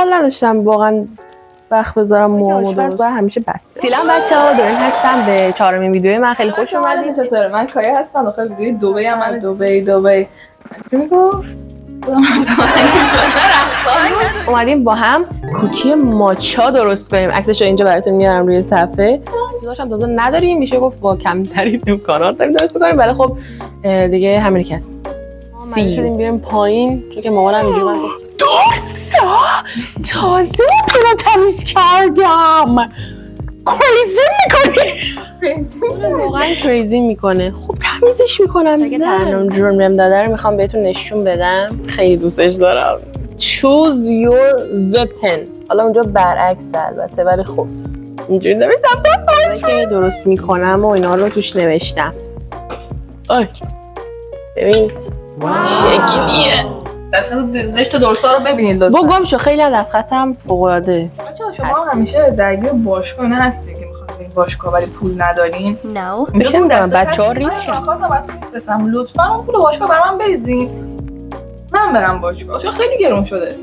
حال نداشتم واقعا وقت بذارم موامو درست باید همیشه بسته. سلام بچه‌ها، دورین هستم به 4مین ویدیو من. خیلی خوش اومدید. چطوره؟ من کایا هستم. داخل ویدیو دبی هم من دبی چی میگفت؟ اومدیم با هم کوکی ماچا درست کنیم. عکسش رو اینجا براتون میارم روی صفحه. چیزاش هم تازه نداریم، میشه گفت با کمترین امکانات داریم درست کنیم، ولی خب دیگه همین که هست. شدیم بیایم پایین چون که مامانم اینجوری من گفت درسا تازه رو تمیز کردم. کریزی میکنه واقعا کریزی میکنه. خب تمیزش میکنم. زن جرم داده رو میخوام بهتون نشون بدم. خیلی دوستش دارم. choose your weapon. حالا اونجا برعکس البته، ولی خب اینجوری نوشتم که درست میکنم و اینا رو توش نوشتم. ببین شکلیه. دستخط زشت درسا رو ببینید لطفا. با گم شو، خیلی از دستخطم فوق‌العاده. بچه‌ها شما همیشه درگیر باشگاه نه هستی که میخواید برید باشگاه ولی پول ندارین؟ نه. فکر می‌کنم بچه‌ها ریچن. لطفا اون پول باشگاه برام بریزین. من برم باشگاه. چون خیلی گرون شده.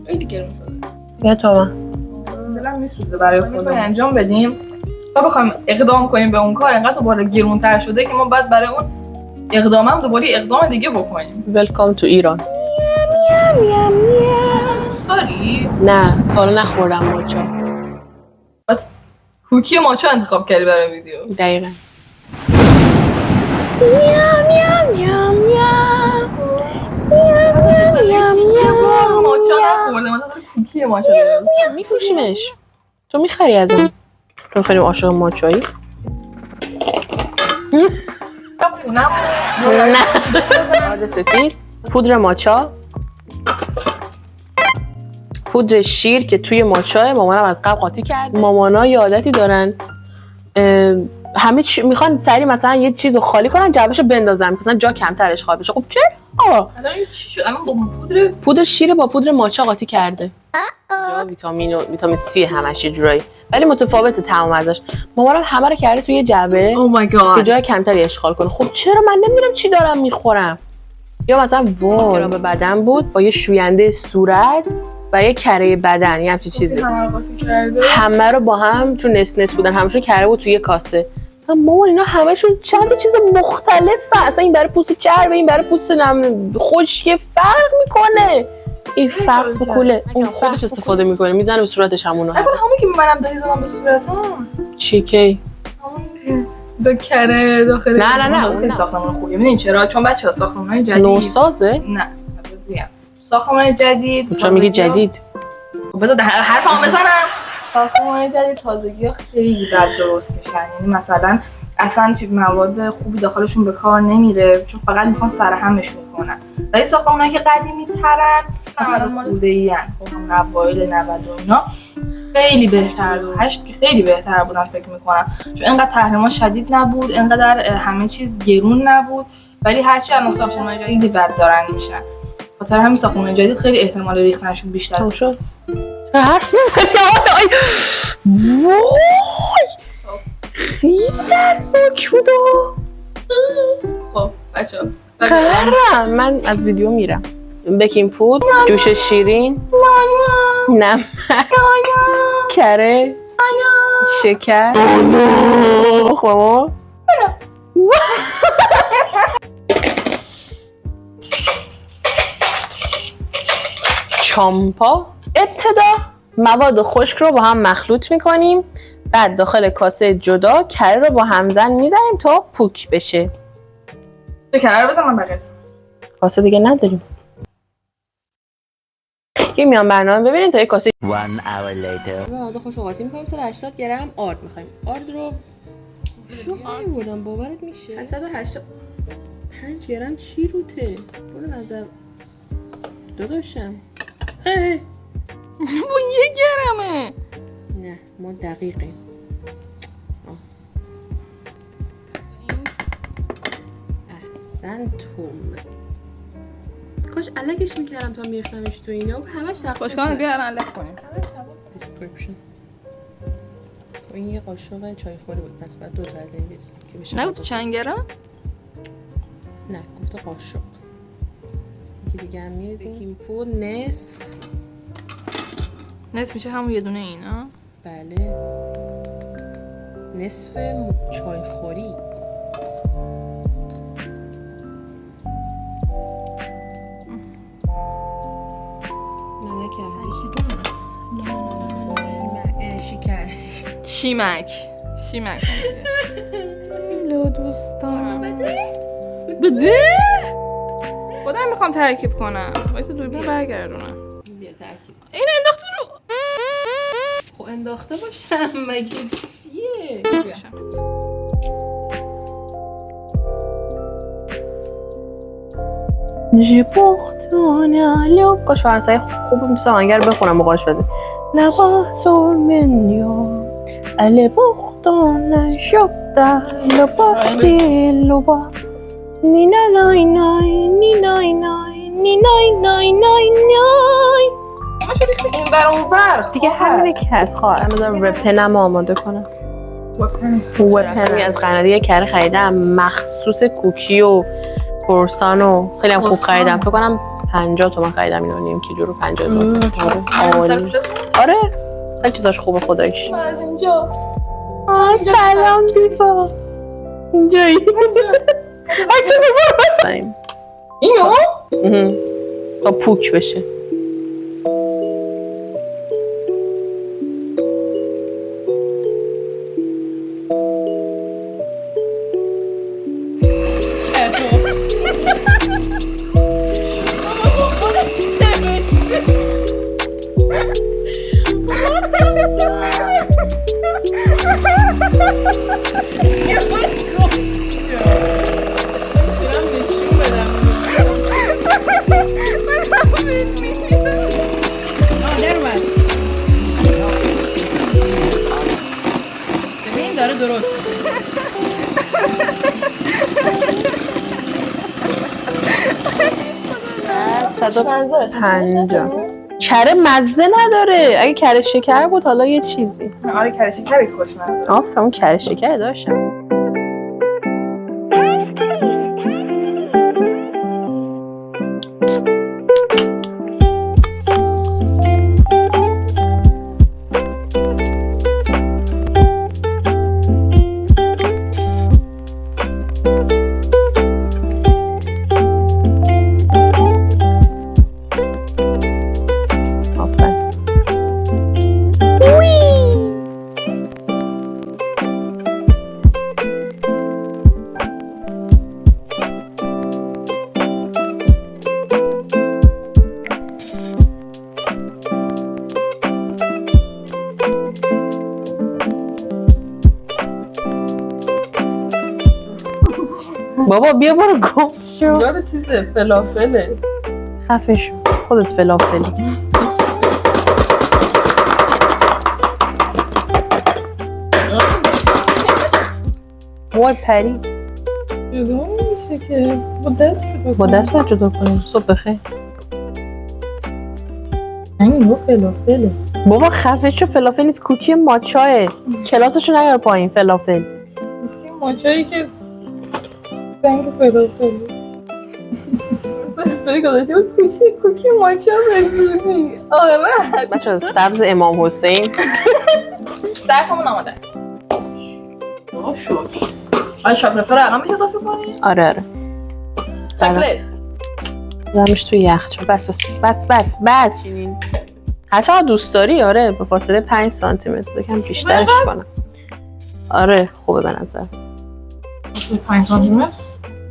خیلی گرون شده. یا تو من. دلم میسوزه برای خودم. انجام بدیم. تا بخوایم اقدام کنیم به اون کار انقدر دوباره گرون‌تر شده که ما بعد برای اون اقدامم دوباره اقدام دیگه بکنیم. ویلکام تو ایران. دوست داری؟ نه، تا حالا نخوردم ماچا. بس کوکی ماچا انتخاب کردی برای ویدیو. دقیقاً. ماچا نخورده، مثلا کوکی ماچا درست. میفروشیمش. تو میخری از اون؟ تو خیلی عاشق ماچایی؟ نه. آرد سفید، پودر ماچا، پودر شیر که توی ماچا. مامانم از قبل قاطی کرد. مامانا یه عادتی دارن همه میخوان سریع مثلا یه چیزو خالی کنن جعبهشو بندازن مثلا جا کمتر اشغال بشه. خب چرا؟ الان این چی شد؟ الان با پودر شیر با پودر ماچا قاطی کرده. ویتامین سی همش یه جورایی، ولی متفاوته طعم ازش. مامانم همه رو کرده توی جعبه که جای کمتری اشغال کنه. خب چرا؟ من نمیدونم چی دارم میخورم. یا مثلا اسکراب بدن بود با یه شوینده صورت و یه کره بدن، یه همچین چیزی. همه رو با هم چون نس بودن همشون کره بود توی کاسه. مامان اینا همشون چند چیز مختلفه. اصلا این برای پوست چربه، این برای پوست خشک، فرق میکنه. این فرق کوله. اون خودش استفاده میکنه میزنه به صورتش همونو. همون که منم دادی زدم به صورتم. چی کی؟ دو کره داخل. نه اون ساختمان خوبیه. ببین چرا؟ چون بچه‌ها ساختمان‌های جدید نوسازه؟ نه. ساختمان جدید. چرا میگی جدید؟ بذار حرفمو بزنم. ساختمان جدید تازگی‌ها خیلی بد درست میشن. یعنی مثلا اصلا مواد خوبی داخلشون به کار نمیره چون فقط میخوان سرهمشون کنن. ولی ساختمانایی که قدیمی ترن مثلا خوده‌ای ان، خب اوایل 90 و اینا خیلی بهتر بود. 8 که خیلی بهتر بودن فکر میکنم. چون اینقدر تحریم‌ها شدید نبود، اینقدر همه چیز گرون نبود، ولی هرچی الان ساختمان‌های جدید بد دارن میشن. خاطر همین ساختمان جدید خیلی احتمال ریختنشون بیشتره. شد. حرف میزنی؟ وای خیلی دردناک بود. خب بچه‌ها قرارم من از ویدیو میرم. بیکینگ پودر، جوش شیرین، نمک، کره، شکر، خب چامپا. ابتدا مواد خشک رو با هم مخلوط میکنیم، بعد داخل کاسه جدا کره رو با همزن میزنیم تا پوک بشه. کره رو بزن من بقیه کاسه دیگه نداریم. یه میان برنامه ببینید تا یه کاسه 1 hour later. مواد خشک رو قاطی میکنیم. 180 گرم آرد میخوایم. آرد رو شو نمی‌بردم باورت میشه. 185 گرم چی روته؟ برو نظر داداشم. با 1 گرمه. نه ما دقیقیم. احسنتم. کاش الگش میکردم تا میریختمش تو اینا. همش تقریبا خوشگانه بیا الان الگ کنیم. دیسکریپشن. خب این یه قاشق چای خوری بود، پس بعد 2 تا از این بریزم که بشه. نگو تو چند گرم؟ نه گفته قاشق. یکی دیگه هم میریزیم. بیکینگ پودر نصف. نصف میشه همون یه دونه اینا. بله نصف چای خوری. شکر شیمک هلو دوستان بده خودم میخوام ترکیب کنم وایسا دوربین برگردونم. بیا ترکیب. این انداخته رو خب انداخته باشم مگه چیه؟ جی بختونه لو کاش فرانسوی خوب میسم اگر بخونم مقاش بزن لبا سورمنیو اله بختونه شبده لباشتی لبا نی نای نای نی نای نای نی نای نای نای نای همشو ریختی این بر اون بر دیگه همینه که هست خواهرم بذار رپنم آماده کنم. وپن از قنادی یه کره خریدم مخصوص کوکی و کورسان و خیلی هم خوب خریدم. فکر کنم 50 تومن خریدم اینو نیم کیلو رو 50,000. آره خیلی چیزاش خوبه خداییش. از اینجا سلام دیبا اینجایی عکس دیبا هستیم اینو تا پوک بشه. داره درست 150 کره مزه نداره. اگه کره شکر بود حالا یه چیزی. آره کره شکری خوشمزه. آفرین اون کره شکر داشتم. بابا بیا برو گم شو. داره چیزه فلافله. خفه شو خودت فلافلی. وای پری جدا میشه که با دست باید جدا کنیم. صبح بخیر. این فلافله. بابا خفه شو فلافل نیست کوکی ماچاه. کلاسشو نیار پایین فلافل. کوکی ماچایی که رنگ فلافله. استوری گذاشته بود کوکی ماچا بزنی. آره بچه‌ها سبز امام حسین ظرفمون آماده. آه شد. آیا شاکلات رو الان میشه اضافه کنی؟ آره شاکلت زمش توی یخچال. بس هر چقدر دوست داری. آره به فاصله 5 سانتی متر بکن بیشترش کنم. آره خوبه به نظر. 5 سانتی متر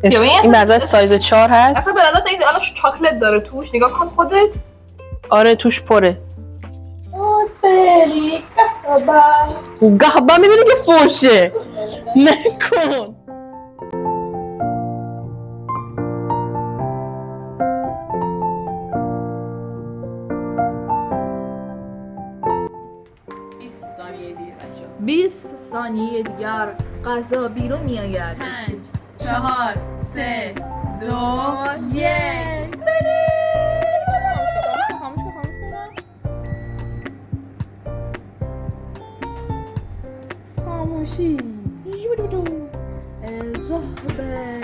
این نظر سایز 4 هست. اصلا به نظر این الان چاکلت داره توش. نگاه کن خودت. آره توش پره. اوتلی گهبا میدونی که فوشه نکن. بچه‌ها 20 ثانیه دیگر غذا بیرون میآید. 5 4 3 2 1 خاموشی زهبه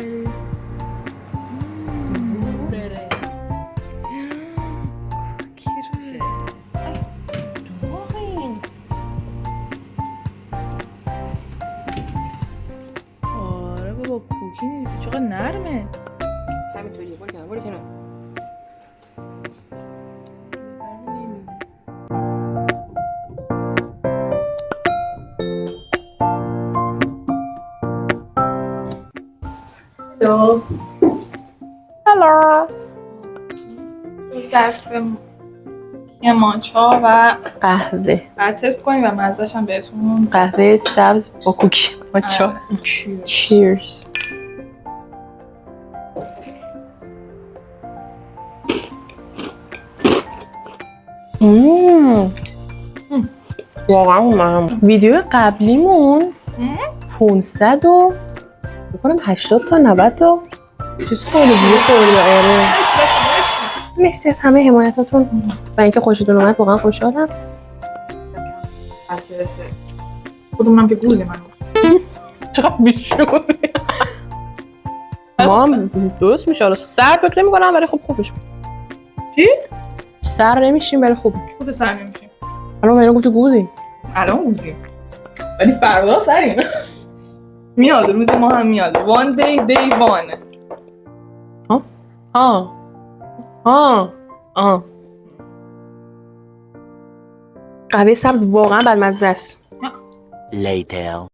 کف ماچا و قهوه بعد تست کنیم و مزهش هم بهتون. قهوه سبز با کوکی ماچا. چیرز. واقعا اومدم. ویدیو قبلیمون 500 و بکنم 80 تا 90 تا چیز خورده ویدیو خورده. آره مرسی از همه حمایتاتون و اینکه خوشتون اومد. واقعا خوشحالم. خودمونم که گوزه من چقدر بیشون ما هم درست میشه. حالا سر فکر نمی کنم ولی خب خوبش بود. چی؟ سر نمیشیم ولی خوبه. خود سر نمیشیم. الان من گفت گوزیم. الان گوزیم ولی فردا سریم. میاد روز ما هم میاد. One day day one. قهوه سبز واقعا بدمزه است. Later.